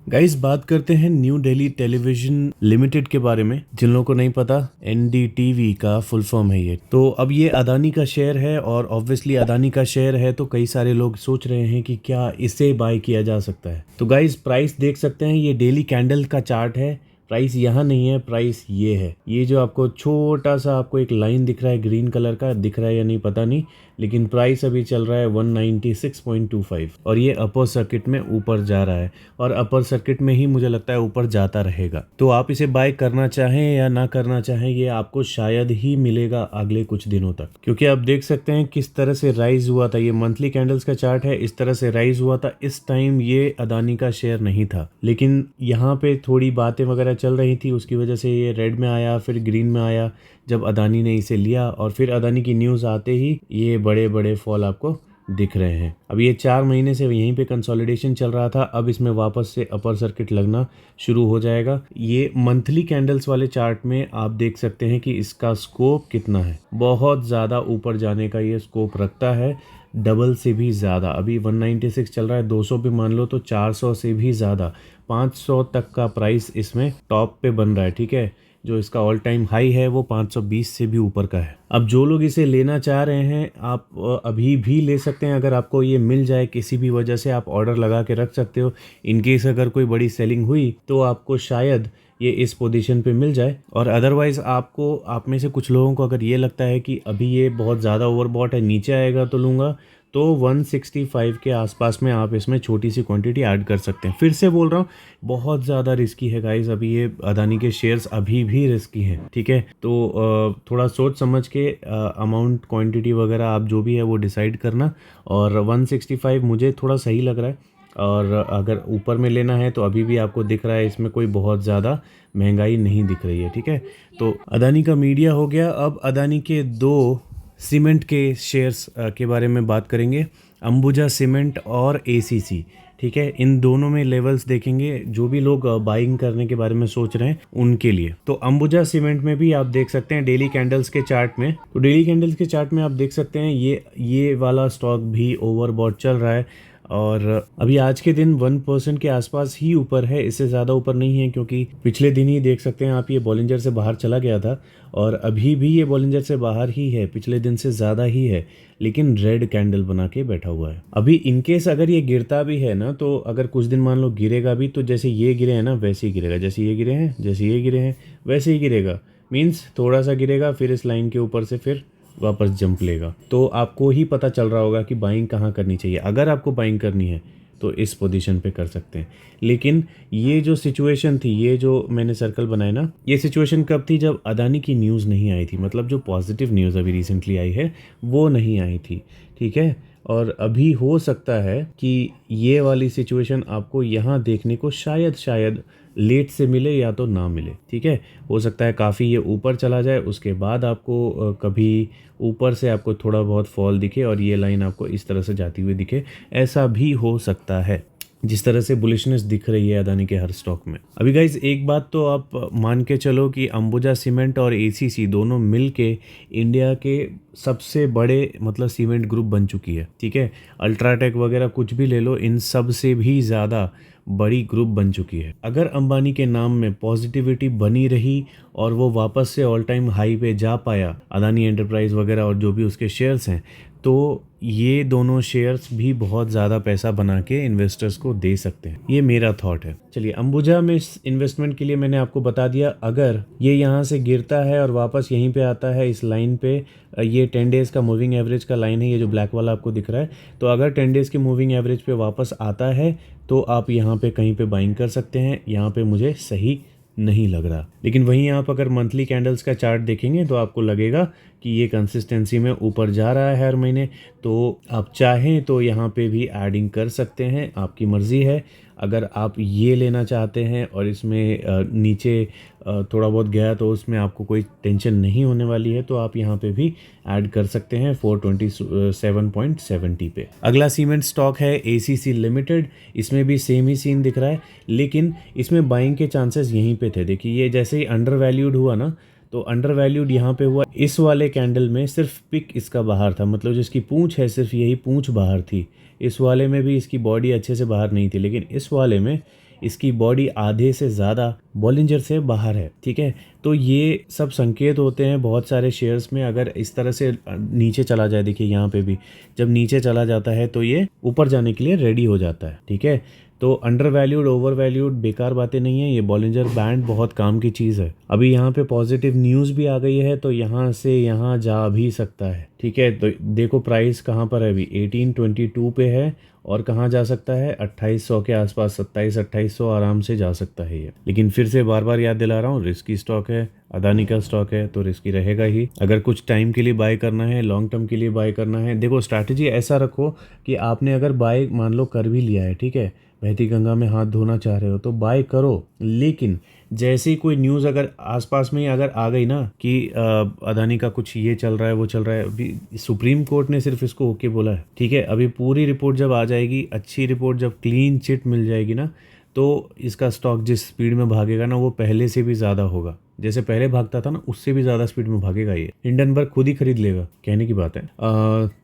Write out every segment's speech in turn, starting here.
Guys बात करते हैं न्यू दिल्ली टेलीविजन लिमिटेड के बारे में। जिन लोगों को नहीं पता, एनडीटीवी का फुल फॉर्म है ये। तो अब ये अदानी का शेयर है और ऑब्वियसली अदानी का शेयर है तो कई सारे लोग सोच रहे हैं कि क्या इसे बाय किया जा सकता है। तो गाइस प्राइस देख सकते हैं, ये डेली कैंडल का चार्ट है। प्राइस यहाँ नहीं है, प्राइस ये है। ये जो आपको छोटा सा आपको एक लाइन दिख रहा है ग्रीन कलर का, दिख रहा है या नहीं पता नहीं, लेकिन प्राइस अभी चल रहा है 196.25 और ये अपर सर्किट में ऊपर जा रहा है और अपर सर्किट में ही मुझे लगता है ऊपर जाता रहेगा। तो आप इसे बाय करना चाहें या ना करना चाहें, ये आपको शायद ही मिलेगा अगले कुछ दिनों तक, क्योंकि आप देख सकते हैं किस तरह से राइज हुआ था। ये मंथली कैंडल्स का चार्ट है, इस तरह से राइज हुआ था। इस टाइम ये अदानी का शेयर नहीं था, लेकिन यहाँ पे थोड़ी बातें वगैरह चल रही थी, उसकी वजह से ये रेड में आया, फिर ग्रीन में आया जब अदानी ने इसे लिया, और फिर अदानी की न्यूज़ आते ही ये बड़े बड़े फॉल आपको दिख रहे हैं। अब ये 4 महीने से यहीं पे कंसोलिडेशन चल रहा था, अब इसमें वापस से अपर सर्किट लगना शुरू हो जाएगा। ये मंथली कैंडल्स वाले चार्ट में आप देख सकते हैं कि इसका स्कोप कितना है। बहुत ज़्यादा ऊपर जाने का ये स्कोप रखता है, डबल से भी ज़्यादा। अभी 196 चल रहा है, 200 पे मान लो तो 400 से भी ज़्यादा, 500 तक का प्राइस इसमें टॉप पे बन रहा है। ठीक है, जो इसका ऑल टाइम हाई है वो 520 से भी ऊपर का है। अब जो लोग इसे लेना चाह रहे हैं, आप अभी भी ले सकते हैं। अगर आपको ये मिल जाए किसी भी वजह से, आप ऑर्डर लगा के रख सकते हो। इनकेस अगर कोई बड़ी सेलिंग हुई तो आपको शायद ये इस पोजीशन पे मिल जाए। और अदरवाइज़ आपको, आप में से कुछ लोगों को अगर ये लगता है कि अभी ये बहुत ज़्यादा ओवरबॉट है, नीचे आएगा तो लूँगा, तो 165 के आसपास में आप इसमें छोटी सी क्वांटिटी ऐड कर सकते हैं। फिर से बोल रहा हूँ, बहुत ज़्यादा रिस्की है गाइस। अभी ये अदानी के शेयर्स अभी भी रिस्की हैं। ठीक है, तो थोड़ा सोच समझ के अमाउंट, क्वांटिटी वगैरह आप जो भी है वो डिसाइड करना। और 165 मुझे थोड़ा सही लग रहा है, और अगर ऊपर में लेना है तो अभी भी आपको दिख रहा है इसमें कोई बहुत ज़्यादा महंगाई नहीं दिख रही है। ठीक है, तो अदानी का मीडिया हो गया। अब अदानी के 2 सीमेंट के शेयर्स के बारे में बात करेंगे, अंबुजा सीमेंट और एसीसी। ठीक है, इन दोनों में लेवल्स देखेंगे जो भी लोग बाइंग करने के बारे में सोच रहे हैं उनके लिए। तो अंबुजा सीमेंट में भी आप देख सकते हैं डेली कैंडल्स के चार्ट में, तो डेली कैंडल्स के चार्ट में आप देख सकते हैं ये वाला स्टॉक भी ओवरबॉट चल रहा है और अभी आज के दिन 1% के आसपास ही ऊपर है, इससे ज़्यादा ऊपर नहीं है, क्योंकि पिछले दिन ही देख सकते हैं आप ये बॉलिंजर से बाहर चला गया था और अभी भी ये बॉलिंजर से बाहर ही है, पिछले दिन से ज़्यादा ही है, लेकिन रेड कैंडल बना के बैठा हुआ है। अभी इनकेस अगर ये गिरता भी है ना, तो अगर कुछ दिन मान लो गिरेगा भी, तो जैसे ये गिरे हैं ना वैसे ही गिरेगा, जैसे ये गिरे हैं, जैसे ये गिरे हैं वैसे ही गिरेगा। मीन्स थोड़ा सा गिरेगा, फिर इस लाइन के ऊपर से फिर वापस जंप लेगा। तो आपको ही पता चल रहा होगा कि बाइंग कहाँ करनी चाहिए। अगर आपको बाइंग करनी है तो इस पोजीशन पे कर सकते हैं। लेकिन ये जो सिचुएशन थी, ये जो मैंने सर्कल बनाया ना, ये सिचुएशन कब थी? जब अदानी की न्यूज़ नहीं आई थी, मतलब जो पॉजिटिव न्यूज़ अभी रिसेंटली आई है वो नहीं आई थी। ठीक है, और अभी हो सकता है कि ये वाली सिचुएशन आपको यहाँ देखने को शायद लेट से मिले या तो ना मिले। ठीक है, हो सकता है काफ़ी ये ऊपर चला जाए, उसके बाद आपको कभी ऊपर से आपको थोड़ा बहुत फॉल दिखे और ये लाइन आपको इस तरह से जाती हुई दिखे, ऐसा भी हो सकता है, जिस तरह से बुलिशनेस दिख रही है अदानी के हर स्टॉक में। अभी गाइज एक बात तो आप मान के चलो कि अंबुजा सीमेंट और एसीसी दोनों मिल के इंडिया के सबसे बड़े मतलब सीमेंट ग्रुप बन चुकी है। ठीक है, अल्ट्राटेक वगैरह कुछ भी ले लो, इन सब से भी ज़्यादा बड़ी ग्रुप बन चुकी है। अगर अंबानी के नाम में पॉजिटिविटी बनी रही और वो वापस से ऑल टाइम हाई पे जा पाया, अदानी एंटरप्राइज वगैरह और जो भी उसके शेयर्स हैं, तो ये दोनों शेयर्स भी बहुत ज़्यादा पैसा बना के इन्वेस्टर्स को दे सकते हैं। ये मेरा थॉट है। चलिए, अंबुजा में इन्वेस्टमेंट के लिए मैंने आपको बता दिया। अगर ये यहाँ से गिरता है और वापस यहीं पे आता है इस लाइन पे, ये 10 डेज़ का मूविंग एवरेज का लाइन है, ये जो ब्लैक वाला आपको दिख रहा है, तो अगर 10 डेज़ के मूविंग एवरेज पे वापस आता है तो आप यहाँ पे कहीं पे बाइंग कर सकते हैं। यहाँ पे मुझे सही नहीं लग रहा, लेकिन वहीं आप अगर मंथली कैंडल्स का चार्ट देखेंगे तो आपको लगेगा कि ये कंसिस्टेंसी में ऊपर जा रहा है हर महीने। तो आप चाहें तो यहाँ पे भी एडिंग कर सकते हैं, आपकी मर्ज़ी है। अगर आप ये लेना चाहते हैं और इसमें नीचे थोड़ा बहुत गया तो उसमें आपको कोई टेंशन नहीं होने वाली है, तो आप यहाँ पे भी ऐड कर सकते हैं 427.70 पे। अगला सीमेंट स्टॉक है एसीसी लिमिटेड। इसमें भी सेम ही सीन दिख रहा है, लेकिन इसमें बाइंग के चांसेस यहीं पे थे। देखिए, ये जैसे ही अंडर वैल्यूड हुआ ना, तो अंडर वैल्यूड यहाँ पे हुआ। इस वाले कैंडल में सिर्फ पिक इसका बाहर था, मतलब जिसकी पूंछ है सिर्फ यही पूंछ बाहर थी। इस वाले में भी इसकी बॉडी अच्छे से बाहर नहीं थी, लेकिन इस वाले में इसकी बॉडी आधे से ज़्यादा बॉलिंजर से बाहर है, ठीक है। तो ये सब संकेत होते हैं बहुत सारे शेयर्स में। अगर इस तरह से नीचे चला जाए, देखिए यहाँ पे भी जब नीचे चला जाता है तो ये ऊपर जाने के लिए रेडी हो जाता है, ठीक है। तो अंडर वैल्यूड, ओवर वैल्यूड बेकार बातें नहीं है, ये बॉलिंजर बैंड बहुत काम की चीज़ है। अभी यहाँ पे पॉजिटिव न्यूज़ भी आ गई है तो यहाँ से यहाँ जा भी सकता है, ठीक है। तो देखो प्राइस कहाँ पर है, अभी 1822 पे है और कहाँ जा सकता है 2800 के आसपास, 27-2800 आराम से जा सकता है ये। लेकिन फिर से बार बार याद दिला रहा हूँ, रिस्की स्टॉक है, अदानी का स्टॉक है तो रिस्की रहेगा ही। अगर कुछ टाइम के लिए बाय करना है, लॉन्ग टर्म के लिए बाय करना है, देखो स्ट्रैटेजी ऐसा रखो कि आपने अगर बाय मान लो कर भी लिया है, ठीक है, बहती गंगा में हाथ धोना चाह रहे हो तो बाय करो। लेकिन जैसे ही कोई न्यूज़ अगर आसपास में ही अगर आ गई ना कि अदानी का कुछ ये चल रहा है वो चल रहा है, अभी सुप्रीम कोर्ट ने सिर्फ इसको ओके बोला है, ठीक है। अभी पूरी रिपोर्ट जब आ जाएगी, अच्छी रिपोर्ट जब क्लीन चिट मिल जाएगी ना, तो इसका स्टॉक जिस स्पीड में भागेगा ना वो पहले से भी ज़्यादा होगा। जैसे पहले भागता था ना उससे भी ज़्यादा स्पीड में भागेगा ये। हिंडनबर्ग खुद ही खरीद लेगा, कहने की बात है।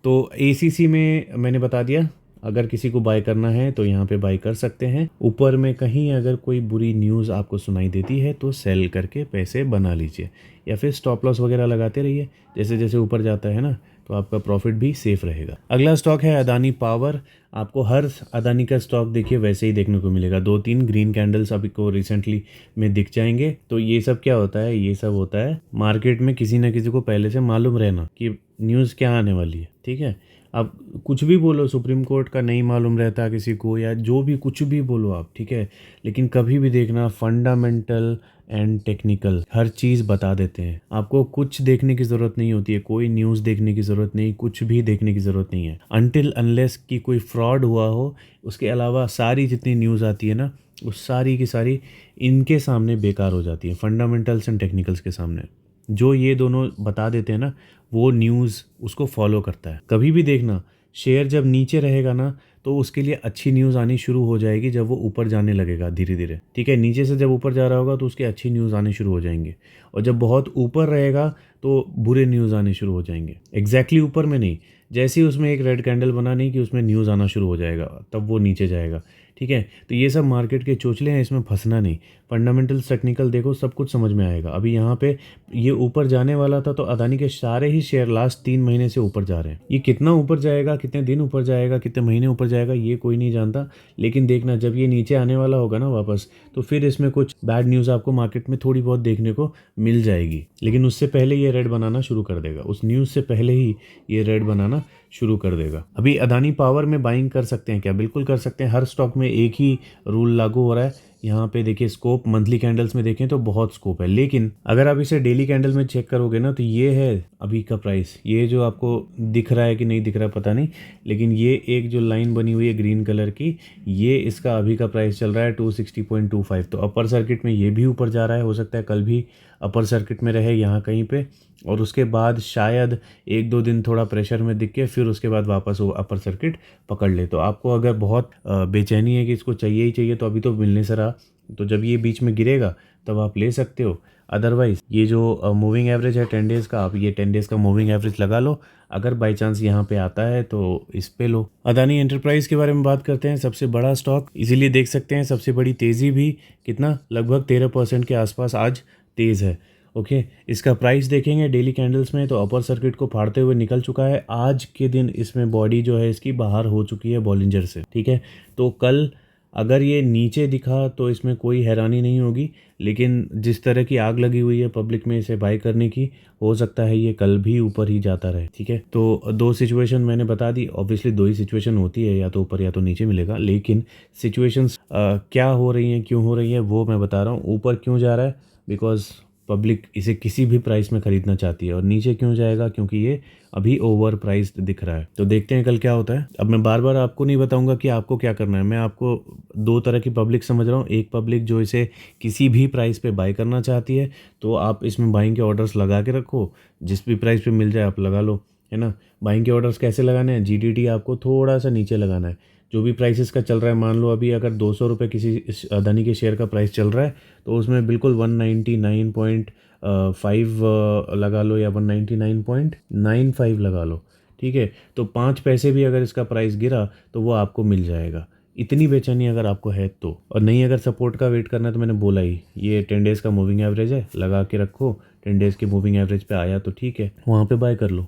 तो एसीसी में मैंने बता दिया, अगर किसी को बाय करना है तो यहाँ पे बाय कर सकते हैं। ऊपर में कहीं अगर कोई बुरी न्यूज़ आपको सुनाई देती है तो सेल करके पैसे बना लीजिए या फिर स्टॉप लॉस वगैरह लगाते रहिए। जैसे जैसे ऊपर जाता है ना तो आपका प्रॉफिट भी सेफ रहेगा। अगला स्टॉक है अदानी पावर। आपको हर अदानी का स्टॉक देखिए वैसे ही देखने को मिलेगा, 2-3 ग्रीन कैंडल्स आपको रिसेंटली में दिख जाएंगे। तो ये सब क्या होता है, ये सब होता है मार्केट में किसी न किसी को पहले से मालूम रहना कि न्यूज़ क्या आने वाली है, ठीक है। अब कुछ भी बोलो, सुप्रीम कोर्ट का नहीं मालूम रहता किसी को, या जो भी कुछ भी बोलो आप, ठीक है, लेकिन कभी भी देखना फंडामेंटल एंड टेक्निकल हर चीज़ बता देते हैं। आपको कुछ देखने की ज़रूरत नहीं होती है, कोई न्यूज़ देखने की ज़रूरत नहीं, कुछ भी देखने की ज़रूरत नहीं है अनटिल अनलेस कि कोई फ्रॉड हुआ हो। उसके अलावा सारी जितनी न्यूज़ आती है ना वो सारी की सारी इनके सामने बेकार हो जाती है, फंडामेंटल्स एंड टेक्निकल्स के सामने। जो ये दोनों बता देते हैं ना वो न्यूज़ उसको फॉलो करता है। कभी भी देखना शेयर जब नीचे रहेगा ना तो उसके लिए अच्छी न्यूज़ आनी शुरू हो जाएगी जब वो ऊपर जाने लगेगा धीरे धीरे, ठीक है। नीचे से जब ऊपर जा रहा होगा तो उसकी अच्छी न्यूज़ आनी शुरू हो जाएंगे, और जब बहुत ऊपर रहेगा तो बुरे न्यूज़ आने शुरू हो जाएंगे। एग्जैक्टली ऊपर में नहीं, जैसे ही उसमें एक रेड कैंडल बना नहीं कि उसमें न्यूज़ आना शुरू हो जाएगा तब वो नीचे जाएगा, ठीक है। तो ये सब मार्केट के चोचले हैं, इसमें फंसना नहीं। फंडामेंटल्स टेक्निकल देखो सब कुछ समझ में आएगा। अभी यहाँ पे ये ऊपर जाने वाला था तो अदानी के सारे ही शेयर लास्ट 3 महीने से ऊपर जा रहे हैं। ये कितना ऊपर जाएगा, कितने दिन ऊपर जाएगा, कितने महीने ऊपर जाएगा ये कोई नहीं जानता। लेकिन देखना जब ये नीचे आने वाला होगा ना वापस, तो फिर इसमें कुछ बैड न्यूज़ आपको मार्केट में थोड़ी बहुत देखने को मिल जाएगी। लेकिन उससे पहले ये रेड बनाना शुरू कर देगा, उस न्यूज़ से पहले ही ये रेड बनाना शुरू कर देगा। अभी अदानी पावर में बाइंग कर सकते हैं क्या? बिल्कुल कर सकते हैं। हर स्टॉक में एक ही रूल लागू हो रहा है। यहाँ पे देखिए स्कोप मंथली कैंडल्स में देखें तो बहुत स्कोप है, लेकिन अगर आप इसे डेली कैंडल में चेक करोगे ना तो ये है अभी का प्राइस। ये जो आपको दिख रहा है कि नहीं दिख रहा पता नहीं, लेकिन ये एक जो लाइन बनी हुई है ग्रीन कलर की, ये इसका अभी का प्राइस चल रहा है 260.25। तो अपर सर्किट में ये भी ऊपर जा रहा है, हो सकता है कल भी अपर सर्किट में रहे यहाँ कहीं पे, और उसके बाद शायद 1-2 दिन थोड़ा प्रेशर में दिख के फिर उसके बाद वापस वो अपर सर्किट पकड़ ले। तो आपको अगर बहुत बेचैनी है कि इसको चाहिए ही चाहिए तो अभी तो मिलने से रहा, तो जब ये बीच में गिरेगा तब आप ले सकते हो। अदरवाइज ये जो मूविंग एवरेज है 10 डेज़ का, आप ये 10 डेज़ का मूविंग एवरेज लगा लो। अगर बाई चांस यहाँ पे आता है तो इस पे लो। अदानी एंटरप्राइज के बारे में बात करते हैं। सबसे बड़ा स्टॉक इजीली देख सकते हैं, सबसे बड़ी तेज़ी भी कितना, लगभग 13% के आसपास आज तेज़ है। ओके, इसका प्राइस देखेंगे डेली कैंडल्स में तो अपर सर्किट को फाड़ते हुए निकल चुका है। आज के दिन इसमें बॉडी जो है इसकी बाहर हो चुकी है बॉलिंजर से, ठीक है। तो कल अगर ये नीचे दिखा तो इसमें कोई हैरानी नहीं होगी, लेकिन जिस तरह की आग लगी हुई है पब्लिक में इसे बाय करने की, हो सकता है ये कल भी ऊपर ही जाता रहे, ठीक है। तो 2 सिचुएशन मैंने बता दी। ऑब्वियसली 2 ही सिचुएशन होती है, या तो ऊपर या तो नीचे मिलेगा, लेकिन सिचुएशंस क्या हो रही हैं, क्यों हो रही हैं वो मैं बता रहा हूँ। ऊपर क्यों जा रहा है, बिकॉज पब्लिक इसे किसी भी प्राइस में ख़रीदना चाहती है, और नीचे क्यों जाएगा, क्योंकि ये अभी ओवर प्राइस्ड दिख रहा है। तो देखते हैं कल क्या होता है। अब मैं बार बार आपको नहीं बताऊंगा कि आपको क्या करना है, मैं आपको 2 तरह की पब्लिक समझ रहा हूँ। एक पब्लिक जो इसे किसी भी प्राइस पे बाय करना चाहती है, तो आप इसमें बाइंग के ऑर्डर्स लगा के रखो, जिस भी प्राइस पे मिल जाए आप लगा लो, है ना। बाइंग के ऑर्डर्स कैसे लगाने हैं, जीडीटी आपको थोड़ा सा नीचे लगाना है। जो भी प्राइसेस का चल रहा है, मान लो अभी अगर 200 रुपये किसी अदानी के शेयर का प्राइस चल रहा है तो उसमें बिल्कुल 199.5 लगा लो या 199.95 लगा लो, ठीक है। तो 5 पैसे भी अगर इसका प्राइस गिरा तो वो आपको मिल जाएगा, इतनी बेचैनी अगर आपको है तो, और नहीं अगर सपोर्ट का वेट करना है तो मैंने बोला ही, ये 10 डेज़ का मूविंग एवरेज है, लगा के रखो। 10 डेज़ के मूविंग एवरेज पे आया तो ठीक है, वहाँ पे बाय कर लो।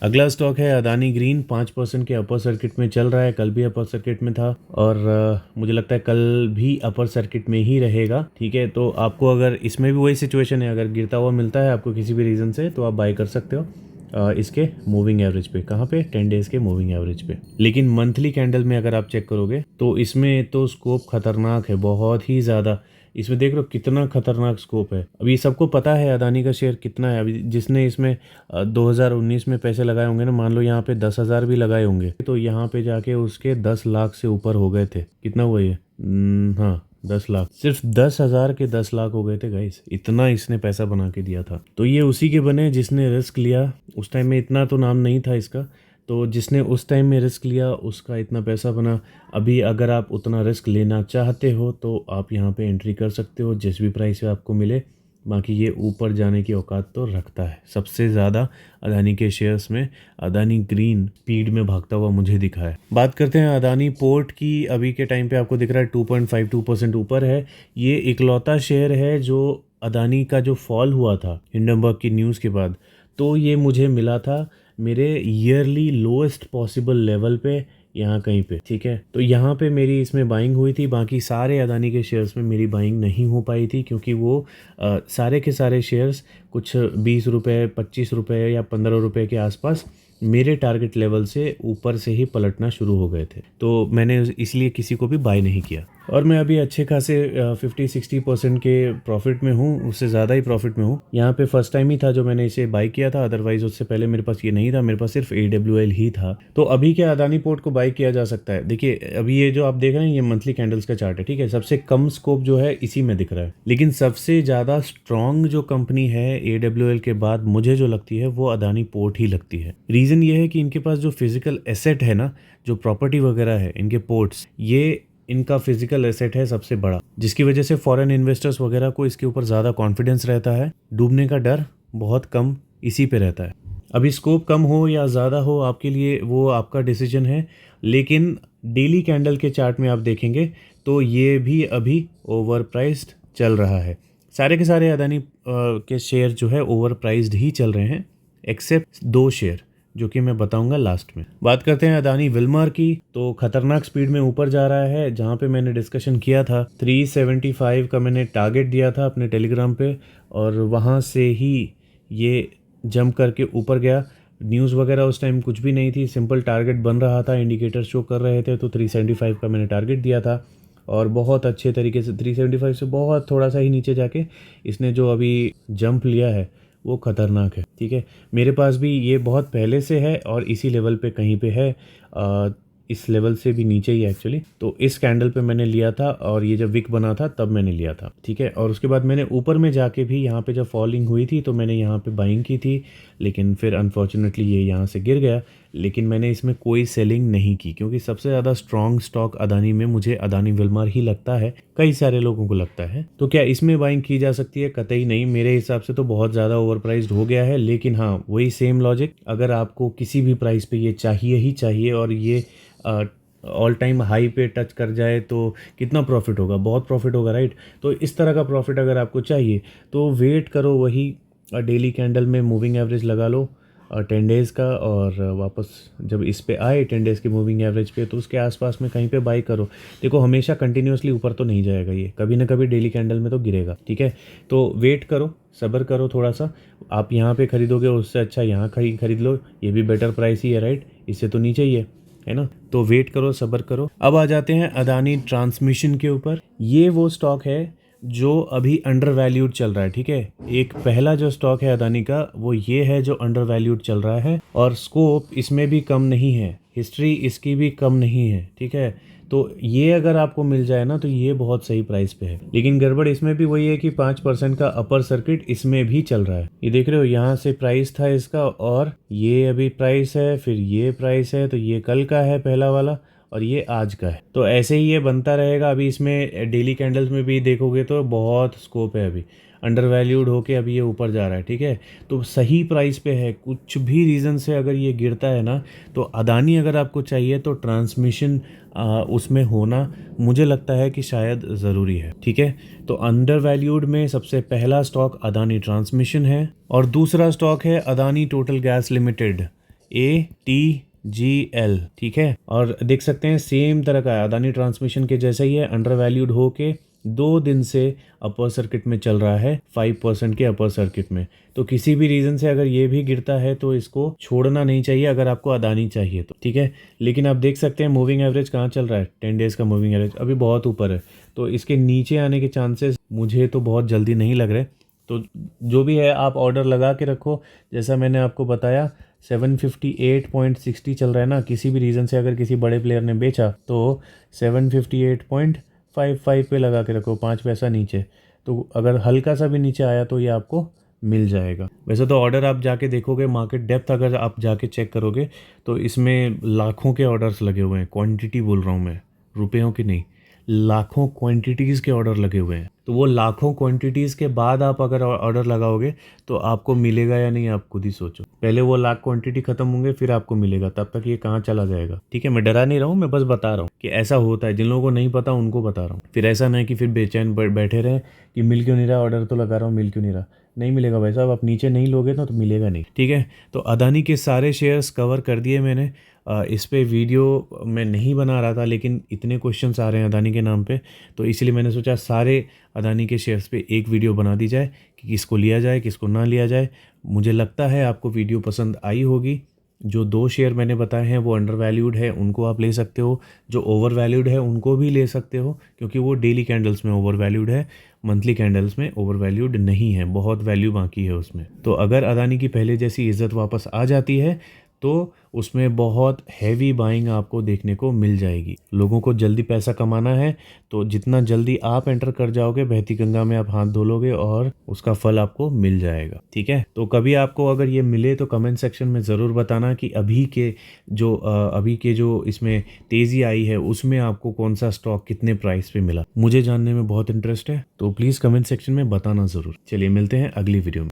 अगला स्टॉक है अदानी ग्रीन, 5% के अपर सर्किट में चल रहा है। कल भी अपर सर्किट में था और मुझे लगता है कल भी अपर सर्किट में ही रहेगा। ठीक है, तो आपको अगर इसमें भी वही सिचुएशन है, अगर गिरता हुआ मिलता है आपको किसी भी रीज़न से तो आप बाय कर सकते हो इसके मूविंग एवरेज पे। कहाँ पे? 10 डेज़ के मूविंग एवरेज पे। लेकिन मंथली कैंडल में अगर आप चेक करोगे तो इसमें तो स्कोप खतरनाक है, बहुत ही ज़्यादा। इसमें देख लो कितना खतरनाक स्कोप है। अब ये सबको पता है अदानी का शेयर कितना है। अभी जिसने इसमें 2019 में पैसे लगाए होंगे ना, मान लो यहाँ पे 10,000 भी लगाए होंगे, तो यहाँ पे जाके उसके 10 लाख से ऊपर हो गए थे। कितना हुआ ये? हाँ, 10 लाख। सिर्फ 10,000 के 10 लाख हो गए थे गाइस, इतना इसने पैसा बना के दिया था। तो ये उसी के बने जिसने रिस्क लिया। उस टाइम में इतना तो नाम नहीं था इसका, तो जिसने उस टाइम में रिस्क लिया उसका इतना पैसा बना। अभी अगर आप उतना रिस्क लेना चाहते हो तो आप यहाँ पे एंट्री कर सकते हो जिस भी प्राइस पे आपको मिले। बाकी ये ऊपर जाने की औकात तो रखता है। सबसे ज़्यादा अदानी के शेयर्स में अदानी ग्रीन स्पीड में भागता हुआ मुझे दिखा है। बात करते हैं अदानी पोर्ट की। अभी के टाइम पे आपको दिख रहा है 2.52% ऊपर है। ये इकलौता शेयर है जो अदानी का जो फॉल हुआ था हिंडनबर्ग की न्यूज़ के बाद, तो ये मुझे मिला था मेरे ईयरली लोएस्ट पॉसिबल लेवल पे, यहाँ कहीं पे। ठीक है, तो यहाँ पे मेरी इसमें बाइंग हुई थी। बाकी सारे अदानी के शेयर्स में मेरी बाइंग नहीं हो पाई थी क्योंकि वो सारे के सारे शेयर्स कुछ 20 रुपये, 25 रुपये या 15 रुपये के आसपास मेरे टारगेट लेवल से ऊपर से ही पलटना शुरू हो गए थे, तो मैंने इसलिए किसी को भी बाय नहीं किया। और मैं अभी अच्छे खासे 50-60% के प्रॉफिट में हूँ, उससे ज़्यादा ही प्रॉफिट में हूँ। यहाँ पे फर्स्ट टाइम ही था जो मैंने इसे बाय किया था, अदरवाइज उससे पहले मेरे पास ये नहीं था, मेरे पास सिर्फ AWL ही था। तो अभी क्या अदानी पोर्ट को बाय किया जा सकता है? देखिए अभी ये जो आप देख रहे हैं ये मंथली कैंडल्स का चार्ट है। ठीक है, सबसे कम स्कोप जो है इसी में दिख रहा है, लेकिन सबसे ज़्यादा स्ट्रॉन्ग जो कंपनी है AWL के बाद मुझे जो लगती है वो अदानी पोर्ट ही लगती है। रीज़न ये है कि इनके पास जो फिजिकल एसेट है ना, जो प्रॉपर्टी वगैरह है, इनके पोर्ट्स, ये इनका फिजिकल एसेट है सबसे बड़ा, जिसकी वजह से फॉरेन इन्वेस्टर्स वगैरह को इसके ऊपर ज़्यादा कॉन्फिडेंस रहता है। डूबने का डर बहुत कम इसी पे रहता है। अभी स्कोप कम हो या ज़्यादा हो आपके लिए वो आपका डिसीजन है, लेकिन डेली कैंडल के चार्ट में आप देखेंगे तो ये भी अभी ओवर प्राइस्ड चल रहा है। सारे के सारे अदानी के शेयर जो है ओवर प्राइस्ड ही चल रहे हैं, एक्सेप्ट 2 शेयर जो कि मैं बताऊंगा लास्ट में। बात करते हैं अदानी विल्मर की, तो खतरनाक स्पीड में ऊपर जा रहा है। जहां पे मैंने डिस्कशन किया था 375 का मैंने टारगेट दिया था अपने टेलीग्राम पे, और वहां से ही ये जंप करके ऊपर गया। न्यूज़ वगैरह उस टाइम कुछ भी नहीं थी, सिंपल टारगेट बन रहा था, इंडिकेटर शो कर रहे थे, तो 375 का मैंने टारगेट दिया था और बहुत अच्छे तरीके से 375 से बहुत थोड़ा सा ही नीचे जाके इसने जो अभी जंप लिया है वो खतरनाक है। ठीक है, मेरे पास भी ये बहुत पहले से है और इसी लेवल पे कहीं पे है, इस लेवल से भी नीचे ही एक्चुअली। तो इस कैंडल पे मैंने लिया था और ये जब विक बना था तब मैंने लिया था। ठीक है, और उसके बाद मैंने ऊपर में जाके भी यहाँ पे जब फॉलिंग हुई थी तो मैंने यहाँ पे बाइंग की थी, लेकिन फिर अनफॉर्चुनेटली ये यहाँ से गिर गया। लेकिन मैंने इसमें कोई सेलिंग नहीं की क्योंकि सबसे ज़्यादा स्ट्रॉन्ग स्टॉक अदानी में मुझे अदानी विल्मर ही लगता है, कई सारे लोगों को लगता है। तो क्या इसमें बाइंग की जा सकती है? कतई नहीं, मेरे हिसाब से तो बहुत ज़्यादा ओवर प्राइस्ड हो गया है। लेकिन हाँ, वही सेम लॉजिक, अगर आपको किसी भी प्राइस पे ये चाहिए ही चाहिए और ये ऑल टाइम हाई पे टच कर जाए तो कितना प्रॉफिट होगा? बहुत प्रॉफिट होगा, राइट? तो इस तरह का प्रॉफिट अगर आपको चाहिए तो वेट करो, वही डेली कैंडल में मूविंग एवरेज लगा लो 10 डेज़ का, और वापस जब इस पे आए 10 डेज़ की मूविंग एवरेज पे तो उसके आसपास में कहीं पे बाई करो। देखो हमेशा कंटिन्यूसली ऊपर तो नहीं जाएगा ये, कभी ना कभी डेली कैंडल में तो गिरेगा। ठीक है, तो वेट करो, सब्र करो थोड़ा सा। आप यहाँ पे खरीदोगे उससे अच्छा यहाँ खरीद लो, ये भी बेटर प्राइस ही है, राइट? इससे तो नीचे ही है ना? तो वेट करो, सब्र करो। अब आ जाते हैं अदानी ट्रांसमिशन के ऊपर। ये वो स्टॉक है जो अभी अंडर वैल्यूड चल रहा है। ठीक है, एक पहला जो स्टॉक है अदानी का वो ये है जो अंडर वैल्यूड चल रहा है, और स्कोप इसमें भी कम नहीं है, हिस्ट्री इसकी भी कम नहीं है। ठीक है, तो ये अगर आपको मिल जाए ना तो ये बहुत सही प्राइस पे है। लेकिन गड़बड़ इसमें भी वही है कि 5% का अपर सर्किट इसमें भी चल रहा है। ये देख रहे हो, यहाँ से प्राइस था इसका और ये अभी प्राइस है, फिर ये प्राइस है, तो ये कल का है पहला वाला और ये आज का है। तो ऐसे ही ये बनता रहेगा। अभी इसमें डेली कैंडल्स में भी देखोगे तो बहुत स्कोप है, अभी अंडर वैल्यूड होके अभी ये ऊपर जा रहा है। ठीक है, तो सही प्राइस पे है। कुछ भी रीज़न से अगर ये गिरता है ना, तो अदानी अगर आपको चाहिए तो ट्रांसमिशन उसमें होना मुझे लगता है कि शायद ज़रूरी है। ठीक है, तो अंडर वैल्यूड में सबसे पहला स्टॉक अदानी ट्रांसमिशन है और दूसरा स्टॉक है Adani total gas limited ATGL। ठीक है, और देख सकते हैं सेम तरह का है, अदानी ट्रांसमिशन के जैसा ही है, अंडर वैल्यूड होके 2 दिन से अपर सर्किट में चल रहा है 5% के अपर सर्किट में। तो किसी भी रीज़न से अगर ये भी गिरता है तो इसको छोड़ना नहीं चाहिए अगर आपको अदानी चाहिए तो। ठीक है, लेकिन आप देख सकते हैं मूविंग एवरेज कहाँ चल रहा है, 10 डेज़ का मूविंग एवरेज अभी बहुत ऊपर है, तो इसके नीचे आने के चांसेस मुझे तो बहुत जल्दी नहीं लग रहे। तो जो भी है आप ऑर्डर लगा के रखो, जैसा मैंने आपको बताया 758.60 चल रहा है ना, किसी भी रीज़न से अगर किसी बड़े प्लेयर ने बेचा तो 758.55 पे लगा के रखो, 5 पैसा नीचे। तो अगर हल्का सा भी नीचे आया तो ये आपको मिल जाएगा। वैसे तो ऑर्डर आप जाके देखोगे, मार्केट डेप्थ अगर आप जाके चेक करोगे तो इसमें लाखों के ऑर्डर्स लगे हुए हैं, क्वांटिटी बोल रहा हूँ मैं, रुपयों की नहीं, लाखों क्वांटिटीज़ के ऑर्डर लगे हुए हैं। तो वो लाखों क्वांटिटीज़ के बाद आप अगर ऑर्डर लगाओगे तो आपको मिलेगा या नहीं, आप खुद ही सोचो। पहले वो लाख क्वांटिटी खत्म होंगे फिर आपको मिलेगा, तब तक ये कहाँ चला जाएगा। ठीक है, मैं डरा नहीं रहा हूँ, मैं बस बता रहा हूँ कि ऐसा होता है, जिन लोगों को नहीं पता उनको बता रहा हूँ। फिर ऐसा नहीं कि फिर बेचैन बैठे रहें कि मिल क्यों नहीं रहा, ऑर्डर तो लगा रहा हूँ मिल क्यों नहीं रहा। नहीं मिलेगा भाई साहब, आप नीचे नहीं लोगे तो मिलेगा नहीं। ठीक है, तो अदानी के सारे शेयर्स कवर कर दिए मैंने। इस पे वीडियो मैं नहीं बना रहा था, लेकिन इतने क्वेश्चंस आ रहे हैं अदानी के नाम पे, तो इसलिए मैंने सोचा सारे अदानी के शेयर्स पे एक वीडियो बना दी जाए कि किसको लिया जाए किसको ना लिया जाए। मुझे लगता है आपको वीडियो पसंद आई होगी। जो 2 शेयर मैंने बताए हैं वो अंडर वैल्यूड है, उनको आप ले सकते हो। जो ओवर वैल्यूड है उनको भी ले सकते हो, क्योंकि वो डेली कैंडल्स में ओवर वैल्यूड है, मंथली कैंडल्स में ओवर वैल्यूड नहीं है, बहुत वैल्यू बाकी है उसमें। तो अगर अदानी की पहले जैसी इज्जत वापस आ जाती है तो उसमें बहुत हैवी बाइंग आपको देखने को मिल जाएगी। लोगों को जल्दी पैसा कमाना है, तो जितना जल्दी आप एंटर कर जाओगे बहती गंगा में आप हाथ धो लोगे और उसका फल आपको मिल जाएगा। ठीक है, तो कभी आपको अगर ये मिले तो कमेंट सेक्शन में ज़रूर बताना कि अभी के जो इसमें तेज़ी आई है उसमें आपको कौन सा स्टॉक कितने प्राइस पे मिला। मुझे जानने में बहुत इंटरेस्ट है, तो प्लीज़ कमेंट सेक्शन में बताना ज़रूर। चलिए मिलते हैं अगली वीडियो में।